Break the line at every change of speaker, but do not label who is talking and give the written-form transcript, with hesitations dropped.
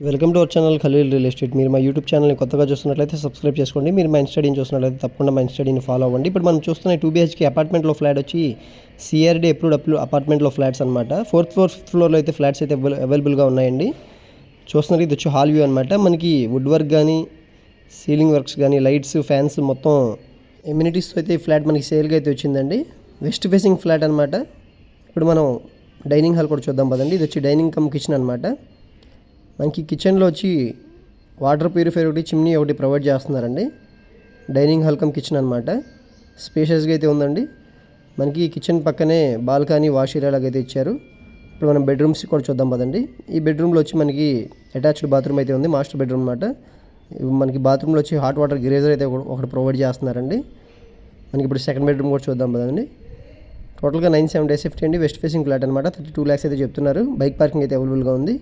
Welcome to our channel Khalil real estate. మీరు మా YouTube ఛానల్ని కొత్తగా చూస్తున్నట్లయితే సబ్స్క్రైబ్ చేసుకోండి. మీరు మా ఇన్స్టాడీని చూస్తున్నట్లయితే తప్పకుండా మా ఇన్స్టాడీని ఫాలో అవ్వండి. ఇప్పుడు మనం చూస్తున్న 2 BHK అపార్ట్మెంట్లో ఫ్లాట్ వచ్చి సిఆర్డీ అప్రూవ్డ్ అపార్ట్మెంట్లో ఫ్లాట్స్ అనమాట. ఫోర్త్ ఫ్లోర్లో అయితే ఫ్లాట్స్ అయితే అవైలబుల్గా ఉన్నాయండి. చూస్తున్నారు, ఇది వచ్చి హాల్ వ్యూ అనమాట. మనకి వుడ్ వర్క్ కానీ, సీలింగ్ వర్క్స్ కానీ, లైట్స్, ఫ్యాన్స్ మొత్తం ఎమ్యూనిటీస్తో అయితే ఈ ఫ్లాట్ మనకి సేల్గా అయితే వచ్చిందండి. వెస్ట్ ఫేసింగ్ ఫ్లాట్ అనమాట. ఇప్పుడు మనం డైనింగ్ హాల్ కూడా చూద్దాం పదండి. ఇది వచ్చి డైనింగ్ కమ్ కిచెన్ అనమాట. మనకి కిచెన్లో వచ్చి వాటర్ ప్యూరిఫైర్ ఒకటి, చిమ్నీ ఒకటి ప్రొవైడ్ చేస్తున్నారండి. డైనింగ్ హాల్ కమ్ కిచెన్ అనమాట. స్పేషియస్గా అయితే ఉందండి. మనకి కిచెన్ పక్కనే బాల్కనీ, వాష్ ఏరియా లాగైతే ఇచ్చారు. ఇప్పుడు మనం బెడ్రూమ్స్ కూడా చూద్దాం పదండి. ఈ బెడ్రూమ్లో వచ్చి మనకి అటాచ్డ్ బాత్రూమ్ అయితే ఉంది, మాస్టర్ బెడ్రూమ్ అనమాట. మనకి బాత్రూంలో వచ్చి హాట్ వాటర్ గ్రేజర్ అయితే ఒకటి ప్రొవైడ్ చేస్తున్నారండి. మనకి ఇప్పుడు సెకండ్ బెడ్రూమ్ కూడా చూద్దాం పదండి. టోటల్గా 970 SFT అండి. వెస్ట్ ఫేసింగ్ ఫ్లాట్ అనమాట. 32 lakhs అయితే చెప్తున్నారు. బైక్ పార్కింగ్ అయితే అవైలబుల్గా ఉంది.